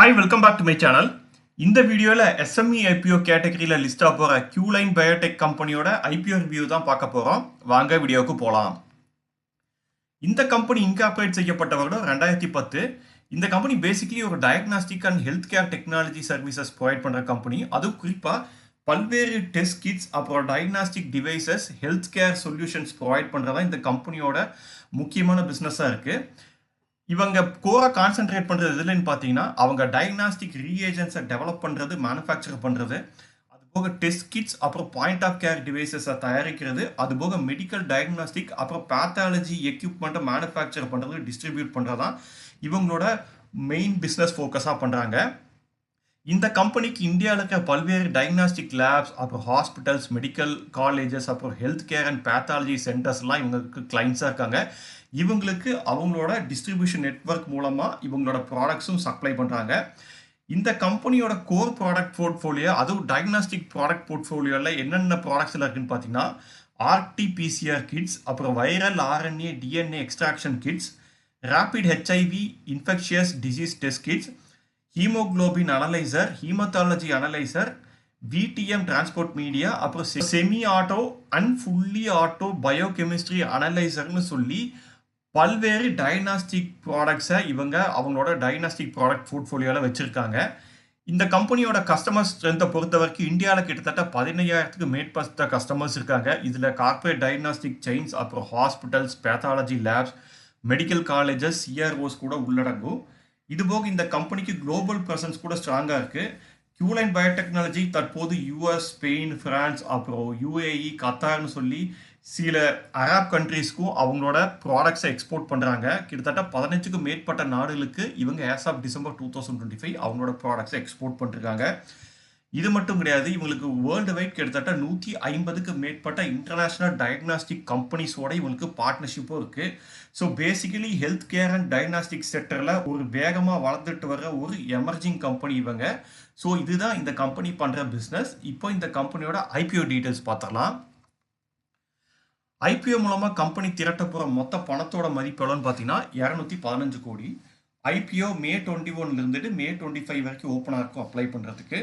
Hi, welcome back to my channel. இந்த வீடியோல SME IPO கேட்டகரியில லிஸ்ட் ஆக போற Qline Biotech கம்பெனியோட IPO ரிவ்யூ தான் பார்க்க போறோம். வாங்க வீடியோக்கு போலாம். இந்த கம்பெனி இன்கார்பரேட் செய்யப்பட்ட வருடம் 2010. இந்த கம்பெனி பேசிக்கலி ஒரு diagnostic and health care technology services provide பண்ற கம்பெனி. அதுவும் குறிப்பா பல்வேறு டெஸ்ட் கிட்ஸ் அப்புறம் diagnostic devices health care solutions provide பண்றதா இந்த கம்பெனியோட முக்கியமான பிசினஸா இருக்கு. இவங்க கோரா கான்சென்ட்ரேட் பண்ணுறது எதுலன்னு பார்த்தீங்கன்னா அவங்க டயக்னாஸ்டிக் ரீஏஜென்ட்ஸை டெவலப் பண்ணுறது மேனுஃபேக்சர் பண்ணுறது அதுபோக டெஸ்ட் கிட்ஸ் அப்புறம் பாயிண்ட் ஆஃப் கேர் டிவைசஸை தயாரிக்கிறது அதுபோக மெடிக்கல் டயக்னாஸ்டிக் அப்புறம் பேத்தாலஜி எக்யூப்மெண்ட்டை மேனுஃபேக்சர் பண்ணுறது டிஸ்ட்ரிபியூட் பண்ணுறது தான் இவங்களோட மெயின் பிஸ்னஸ் ஃபோக்கஸாக பண்ணுறாங்க. இந்த கம்பெனிக்கு இந்தியாவில் இருக்கிற பல்வேறு டயக்னாஸ்டிக் லேப்ஸ் அப்புறம் ஹாஸ்பிட்டல்ஸ் மெடிக்கல் காலேஜஸ் அப்புறம் ஹெல்த் கேர் அண்ட் பேத்தாலஜி சென்டர்ஸ்லாம் இவங்களுக்கு கிளைண்ட்ஸாக இருக்காங்க. இவங்களுக்கு அவங்களோட டிஸ்ட்ரிபியூஷன் நெட்வொர்க் மூலமாக இவங்களோட ப்ராடக்ட்ஸும் சப்ளை பண்ணுறாங்க. இந்த கம்பெனியோட கோர் ப்ராடக்ட் போர்ட்ஃபோலியோ அதுவும் டயக்னாஸ்டிக் ப்ராடக்ட் போர்ட்ஃபோலியோவில் என்னென்ன ப்ராடக்ட்ஸில் இருக்குன்னு பார்த்தீங்கன்னா RT-PCR கிட்ஸ் அப்புறம் viral RNA DNA extraction kits rapid HIV infectious disease test kits haemoglobin analyser haematology analyser VTM transport media அப்புறம் semi auto and fully auto biochemistry அனலைசர்னு சொல்லி பல்வேறு டயக்னாஸ்டிக் ப்ராடக்ட்ஸை இவங்க அவங்களோட டயக்னாஸ்டிக் ப்ராடக்ட் போர்ட்ஃபோலியோவில் வச்சுருக்காங்க. இந்த கம்பெனியோட கஸ்டமர் ஸ்ட்ரென்த்தை பொறுத்த வரைக்கும் இந்தியாவில் கிட்டத்தட்ட 15,000க்கு மேற்பட்ட கஸ்டமர்ஸ் இருக்காங்க. இதில் கார்பரேட் டயக்னாஸ்டிக் செயின்ஸ் அப்புறம் hospitals pathology labs medical colleges CROs கூட உள்ளடங்கும். இதுபோக இந்த கம்பெனிக்கு குளோபல் ப்ரெசன்ஸ் கூட ஸ்ட்ராங்காக இருக்குது. Qline Biotechnology தற்போது US ஸ்பெயின் பிரான்ஸ் அப்புறம் UAE கத்தார்னு சொல்லி சில அரப் கண்ட்ரீஸ்க்கும் அவங்களோட ப்ராடக்ட்ஸை எக்ஸ்போர்ட் பண்ணுறாங்க. கிட்டத்தட்ட 15க்கும் மேற்பட்ட நாடுகளுக்கு இவங்க as of December 2025 அவங்களோட ப்ராடக்ட்ஸை எக்ஸ்போர்ட் பண்ணிருக்காங்க. இது மட்டும் கிடையாது, இவங்களுக்கு வேர்ல்டு வைட் கிட்டத்தட்ட 150க்கு மேற்பட்ட இன்டர்நேஷ்னல் டயக்னாஸ்டிக் கம்பெனிஸோட இவங்களுக்கு பார்ட்னர்ஷிப்பும் இருக்குது. So basically health care and diagnostic செக்டரில் ஒரு வேகமாக வளர்ந்துட்டு வர்ற ஒரு எமர்ஜிங் கம்பெனி இவங்க. ஸோ இதுதான் இந்த கம்பெனி பண்ணுற பிஸ்னஸ். இப்போ இந்த கம்பெனியோட IPO டீட்டெயில்ஸ் பார்த்துடலாம். IPO மூலமாக கம்பெனி திரட்ட போகிற மொத்த பணத்தோட மதிப்பு எவ்வளோன்னு பார்த்தீங்கன்னா 215 கோடி. IPO May 21 இருந்துட்டு May 25 வரைக்கும் ஓப்பனாக இருக்கும் அப்ளை பண்ணுறதுக்கு.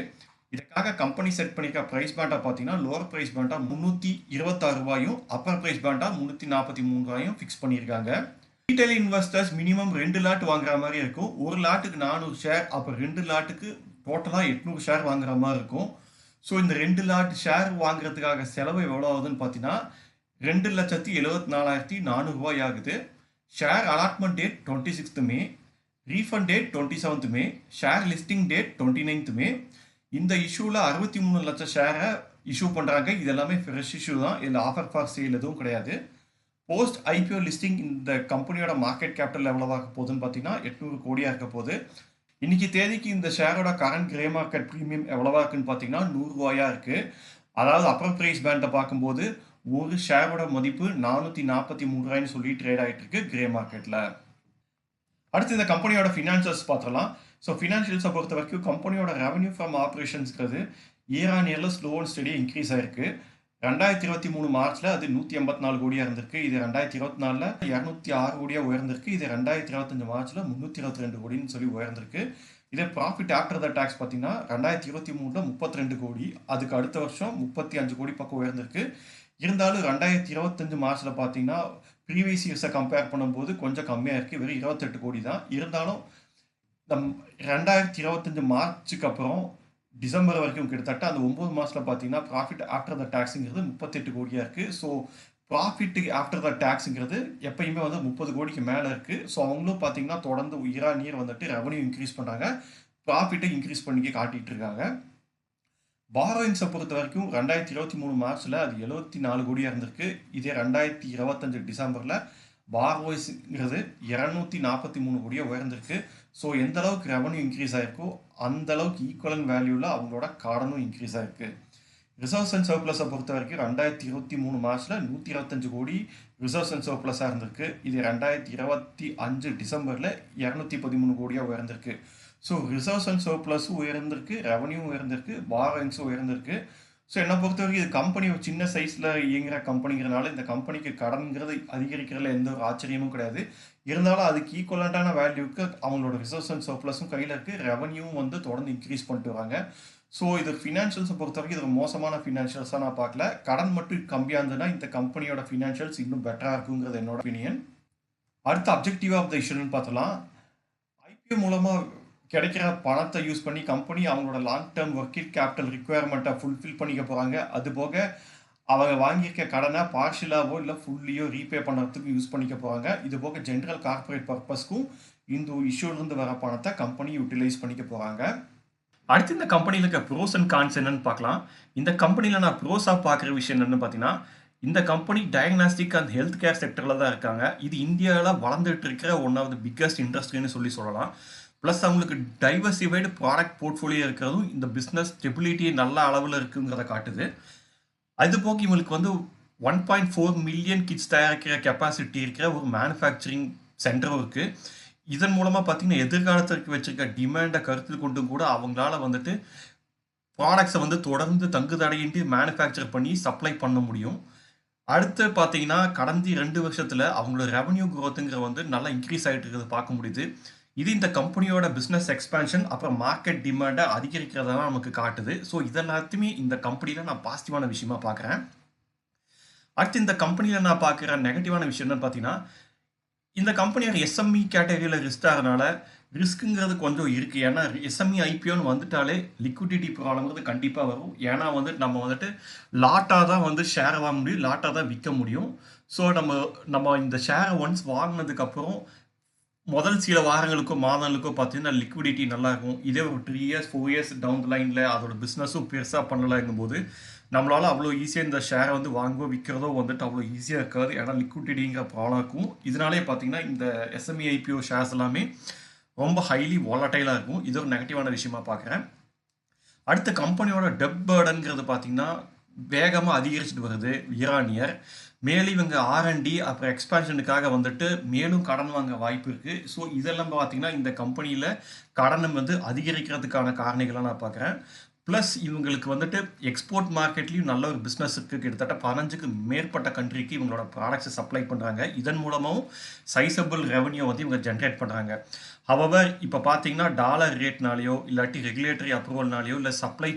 இதுக்காக கம்பெனி செட் பண்ணியிருக்க ப்ரைஸ் பேண்டாக பார்த்தீங்கன்னா லோவர் ப்ரைஸ் பேண்டாக 326 ரூபாயும் அப்பர் ப்ரைஸ் பேண்டாக 343 ரூபாயும் ஃபிக்ஸ் பண்ணியிருக்காங்க. ரீட்டைல் இன்வெஸ்டர்ஸ் மினிமம் 2 லாட் வாங்குற மாதிரி இருக்கும். ஒரு லாட்டுக்கு 400 ஷேர் அப்புறம் 2 லாட்டுக்கு டோட்டலாக 800 ஷேர் வாங்குற மாதிரி இருக்கும். ஸோ இந்த 2 லாட் ஷேர் வாங்குறதுக்காக செலவு எவ்வளோ ஆகுதுன்னு பார்த்தீங்கன்னா 2,74,400 ரூபாய் ஆகுது. Share allotment date 26th May, refund date 27th May, share listing date 29th May. இந்த இஷ்யூவில் 63 லட்சம் ஷேரை இஷ்யூ பண்ணுறாங்க. இது எல்லாமே ஃப்ரெஷ் இஷ்யூ தான், இதில் ஆஃபர் ஃபார் சேல் எதுவும் கிடையாது. போஸ்ட் IPO லிஸ்டிங் இந்த கம்பெனியோட மார்க்கெட் கேபிட்டல் எவ்வளவாக போகுதுன்னு பார்த்தீங்கன்னா 800 கோடியாக இருக்க போகுது. இன்னைக்கு தேதிக்கு இந்த ஷேரோட கரண்ட் கிரே மார்க்கெட் ப்ரீமியம் எவ்வளவா இருக்குன்னு பார்த்தீங்கன்னா 100 ரூபாயா இருக்குது. அதாவது அப்பர் ப்ரைஸ் பேண்டை பார்க்கும்போது ஒரு ஷேரோட மதிப்பு 443 ரூபாய்னு சொல்லி ட்ரேட் ஆகிட்டு இருக்கு கிரே மார்க்கெட்டில். அடுத்து இந்த கம்பெனியோட ஃபினான்ஷியல்ஸ் பார்த்துடலாம். ஸோ ஃபினான்ஷியல்ஸை பொறுத்த வரைக்கும் கம்பெனியோட ரெவன்யூ ஃப்ரம் ஆப்ரேஷன்ஸ்ங்கிறது இயர் ஆன் இயரில் ஸ்லோ அண்ட் ஸ்டடி இன்க்ரீஸ் ஆயிருக்கு. 2023 மார்ச்சில் அது 184 கோடியாக இருந்திருக்கு. இது 2024 206 கோடியாக உயர்ந்திருக்கு. இது 2025 மார்ச்சில் 322 கோடின்னு சொல்லி உயர்ந்திருக்கு. இதே ப்ராஃபிட் ஆஃப்டர் த டேக்ஸ் பார்த்தீங்கன்னா 2023 32 கோடி, அதுக்கு அடுத்த வருஷம் 35 கோடி பக்கம் உயர்ந்திருக்கு. இருந்தாலும் 2025 மார்ச்சில் பார்த்தீங்கன்னா ப்ரீவியஸ் இயர்ஸை கம்பேர் பண்ணும்போது கொஞ்சம் கம்மியாக இருக்குது, வெறும் 28 கோடி தான். இருந்தாலும் 2025 மார்ச்சுக்கு அப்புறம் டிசம்பர் வரைக்கும் கிட்டத்தட்ட அந்த 9 மாதத்தில் பார்த்தீங்கன்னா ப்ராஃபிட் ஆஃப்டர் த டேக்ஸுங்கிறது 38 கோடியாக இருக்குது. ஸோ ப்ராஃபிட் ஆஃப்டர் த டேக்ஸுங்கிறது எப்பயுமே வந்து 30 கோடிக்கு மேலே இருக்குது. ஸோ அவங்களும் பார்த்தீங்கன்னா தொடர்ந்து இயர் ஆன் இயர் வந்துட்டு ரெவன்யூ இன்க்ரீஸ் பண்ணுறாங்க, ப்ராஃபிட்டை இன்க்ரீஸ் பண்ணி காட்டிகிட்டு இருக்காங்க. பாரோயிங்ஸை பொறுத்த வரைக்கும் 2023 மார்ச்சில் அது 74 கோடியாக இருந்திருக்கு. இதே 2025 டிசம்பரில் பாரோயிங்கிறது 243 கோடியாக உயர்ந்திருக்கு. ஸோ எந்த அளவுக்கு ரெவன்யூ இன்க்ரீஸ் ஆகிருக்கோ அந்த அளவுக்கு ஈக்குவலன் வேல்யூவில் அவங்களோட கடனும் இன்க்ரீஸ் ஆகிருக்கு. ரிசர்வ்ஸ் அண்ட் சர்ப்ளஸை பொறுத்த வரைக்கும் 2023 மார்ச்சில் 125 கோடி ரிசர்வ்ஸ் அண்ட் சர்ப்ளஸாக இருந்திருக்கு. இது 2025 டிசம்பரில் 213 கோடியாக உயர்ந்திருக்கு. ஸோ ரிசர்வ்ஸ் அண்ட் சர்ப்ளஸும் உயர்ந்திருக்கு, ரெவன்யூ உயர்ந்திருக்கு, பாரோயிங்ஸும் உயர்ந்திருக்கு. ஸோ என்னை பொறுத்தவரைக்கும் இது கம்பெனி ஒரு சின்ன சைஸில் இயங்குகிற கம்பெனிங்கிறனால இந்த கம்பெனிக்கு கடன்கிறது அதிகரிக்கிறதுல எந்த ஒரு ஆச்சரியமும் கிடையாது. இருந்தாலும் அதுக்கு ஈக்குவலண்ட்டான வேல்யூக்கு அவங்களோட ரிசர்வ்ஸ் அண்ட் சர்ப்ளஸும் கையில் இருக்குது. ரெவன்யூவும் வந்து தொடர்ந்து இன்க்ரீஸ் பண்ணிட்டு வராங்க. ஸோ இது ஃபினான்ஷியல்ஸை பொறுத்த வரைக்கும் இது ஒரு மோசமான ஃபினான்ஷியல்ஸாக நான் பார்க்கல. கடன் மட்டும் கம்மியாக இருந்ததுன்னா இந்த கம்பெனியோட ஃபினான்ஷியல்ஸ் இன்னும் பெட்டராக இருக்குங்கிறது என்னோட ஒப்பீனியன். அடுத்த அப்ஜெக்டிவ் ஆஃப் த இஷ்யூன்னு பார்த்தலாம். ஐபிஓ மூலமாக கிடைக்கிற பணத்தை யூஸ் பண்ணி கம்பெனி அவங்களோட லாங் டேர்ம் ஒர்க்கிங் கேபிட்டல் ரிக்குவயர்மெண்ட்டை ஃபுல்ஃபில் பண்ணிக்க போகிறாங்க. அது போக அவங்க வாங்கியிருக்க கடனை பார்ஷியலாவோ இல்லை ஃபுல்லியோ ரீபே பண்ணுறதுக்கு யூஸ் பண்ணிக்க போகிறாங்க. இது போக ஜென்ரல் கார்பரேட் பர்பஸ்க்கும் இந்த இஷ்யூலேருந்து வர பணத்தை கம்பெனி யூட்டிலைஸ் பண்ணிக்க போகிறாங்க. அடுத்து இந்த கம்பெனியில் இருக்க ப்ரோஸ் அண்ட் கான்ஸ் என்னன்னு பார்க்கலாம். இந்த கம்பெனியில் நான் ப்ரோஸாக பார்க்குற விஷயம் என்னென்னு பார்த்தீங்கன்னா, இந்த company diagnostic and health care செக்டரில் தான் இருக்காங்க. இது இந்தியாவில் வளர்ந்துட்டு இருக்கிற ஒன் ஆஃப் த பிக்கஸ்ட் இண்டஸ்ட்ரின்னு சொல்லலாம். ப்ளஸ் அவங்களுக்கு டைவர்சிஃபைடு ப்ராடக்ட் போர்ட்ஃபோலியோ இருக்கிறதும் இந்த பிஸ்னஸ் ஸ்டெபிலிட்டி நல்ல அளவில் இருக்குங்கிறத காட்டுது. அது போக இவங்களுக்கு வந்து 1.4 மில்லியன் கிட்ஸ் தயாரிக்கிற கெப்பாசிட்டி இருக்கிற ஒரு மேனுஃபேக்சரிங் சென்டரும் இருக்குது. இதன் மூலமாக பார்த்தீங்கன்னா எதிர்காலத்திற்கு வச்சிருக்க டிமாண்டை கருத்தில் கொண்டு கூட அவங்களால வந்துட்டு ப்ராடக்ட்ஸை வந்து தொடர்ந்து தங்கு தடையின்றி மேனுஃபேக்சர் பண்ணி சப்ளை பண்ண முடியும். அடுத்து பார்த்தீங்கன்னா கடந்த 2 வருஷத்தில் அவங்களோட ரெவன்யூ க்ரோத்துங்கிற வந்து நல்லா இன்க்ரீஸ் ஆகிட்டு இருக்கிறது பார்க்க முடியுது. இது இந்த கம்பெனியோட பிஸ்னஸ் எக்ஸ்பேன்ஷன் அப்புறம் மார்க்கெட் டிமாண்டை அதிகரிக்கிறதெல்லாம் நமக்கு காட்டுது. ஸோ இதெல்லாத்தையுமே இந்த கம்பெனியில் நான் பாசிட்டிவான விஷயமா பார்க்குறேன். அடுத்து இந்த கம்பெனியில் நான் பார்க்குற நெகட்டிவான விஷயம் என்னன்னு பார்த்தீங்கன்னா, இந்த கம்பெனியோட எஸ்எம்இ கேட்டகரியில் ரிஸ்க் ஆகிறதுனால ரிஸ்க்குங்கிறது கொஞ்சம் இருக்குது. ஏன்னா எஸ்எம்இ ஐபிஓன்னு வந்துட்டாலே லிக்விடிட்டி ப்ராப்ளம்ங்கிறது கண்டிப்பாக வரும். ஏன்னா வந்து நம்ம வந்துட்டு லாட்டாக தான் வந்து ஷேரை வாங்க முடியும், லாட்டாக தான் விற்க முடியும். ஸோ நம்ம இந்த ஷேரை ஒன்ஸ் வாங்கினதுக்கப்புறம் முதல் சில வாரங்களுக்கோ மாதங்களுக்கோ பார்த்தீங்கன்னா லிக்விடிட்டி நல்லா இருக்கும். இதே ஒரு 3 இயர்ஸ் 4 இயர்ஸ் டவுன் த லைனில் அதோட பிஸ்னஸும் பெருசாக பண்ணலாங்கும் போது நம்மளால் அவ்வளோ ஈஸியாக இந்த ஷேரை வந்து வாங்கவோ விற்கிறதோ வந்துட்டு அவ்வளோ ஈஸியாக இருக்காது. ஏன்னா லிக்விடிட்டிங்கிற ப்ராப்ளம் இருக்கும். இதனாலே பார்த்தீங்கன்னா இந்த எஸ்எம்இ ஐபிஓ ஷேர்ஸ் எல்லாமே ரொம்ப ஹைலி வாலட்டைலாக இருக்கும். இது ஒரு நெகட்டிவான விஷயமா பார்க்குறேன். அடுத்த கம்பெனியோட டெப் பேர்டன்கிறது பார்த்தீங்கன்னா வேகமாக அதிகரிச்சுட்டு வருது இயர் ஆன் இயர். மேலும் இவங்க ஆர்என்டி அப்புறம் எக்ஸ்பான்ஷனுக்காக வந்துட்டு மேலும் கடன் வாங்க வாய்ப்பு இருக்குது. ஸோ இதெல்லாம் பார்த்தீங்கன்னா இந்த கம்பெனியில் கடனை வந்து அதிகரிக்கிறதுக்கான காரணிகளாக நான் பார்க்குறேன். ப்ளஸ் இவங்களுக்கு வந்துட்டு எக்ஸ்போர்ட் மார்க்கெட்லேயும் நல்ல ஒரு பிஸ்னஸ் இருக்குது. கிட்டத்தட்ட 15க்கு மேற்பட்ட கண்ட்ரிக்கு இவங்களோட ப்ராடக்ட்ஸை சப்ளை பண்ணுறாங்க. இதன் மூலமாகவும் சைசபிள் ரெவன்யூ வந்து இவங்க ஜென்ரேட் பண்ணுறாங்க. ஹவவர் இப்போ பார்த்தீங்கன்னா டாலர் ரேட்னாலேயோ இல்லாட்டி ரெகுலேட்டரி அப்ரூவல்னாலேயோ இல்லை சப்ளை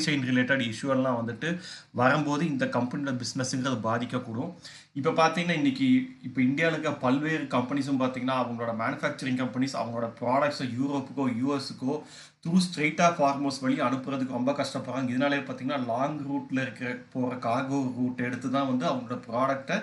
செயின் ரிலேட்டட் இஷ்யூலாம் வந்துட்டு வரும்போது இந்த கம்பெனியோட பிஸ்னஸுங்கிறது பாதிக்கக்கூடும். இப்போ பார்த்தீங்கன்னா இப்போ இந்தியாவில் இருக்க பல்வேறு கம்பெனிஸும் பார்த்தீங்கன்னா அவங்களோட மேனுஃபேக்சரிங் கம்பெனிஸ் அவங்களோட ப்ராடக்ட்ஸை யூரோப்புக்கோ யூஎஸுக்கோ ஸ்ட்ரெயிட்டாக ஃபார்மோஸ் வழி அனுப்புறதுக்கு ரொம்ப கஷ்டப்படுறாங்க. இதனாலே பார்த்தீங்கன்னா லாங் ரூட்டில் போகிற கார்கோ ரூட் எடுத்து தான் வந்து அவங்களோட ப்ராடக்டை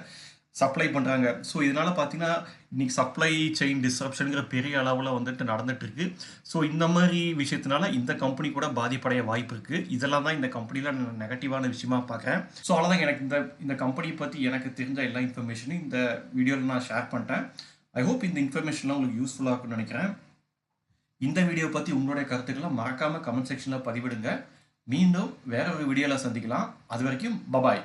சப்ளை பண்ணுறாங்க. ஸோ இதனால் பார்த்தீங்கன்னா இன்றைக்கி சப்ளை செயின் டிஸ்ரப்ஷனுங்கிற பெரிய அளவில் வந்துட்டு நடந்துகிட்ருக்கு. ஸோ இந்த மாதிரி விஷயத்தினால இந்த கம்பெனி கூட பாதிப்படைய வாய்ப்பு இருக்குது. இதெல்லாம் தான் இந்த கம்பெனியில் நான் நெகட்டிவான விஷயமா பார்க்குறேன். ஸோ அவ்வளோதான் எனக்கு இந்த கம்பெனியை பற்றி எனக்கு தெரிஞ்ச எல்லா இன்ஃபர்மேஷனும் இந்த வீடியோவில் நான் ஷேர் பண்ணிட்டேன். ஐ ஹோப் இந்த இன்ஃபர்மேஷன்லாம் உங்களுக்கு யூஸ்ஃபுல்லாக இருக்கும்னு நினைக்கிறேன். இந்த வீடியோ பற்றி உங்களுடைய கருத்துக்களை மறக்காமல் கமெண்ட் செக்ஷனில் பதிவிடுங்க. மீண்டும் வேற ஒரு வீடியோவில் சந்திக்கலாம். அது வரைக்கும் பபாய்.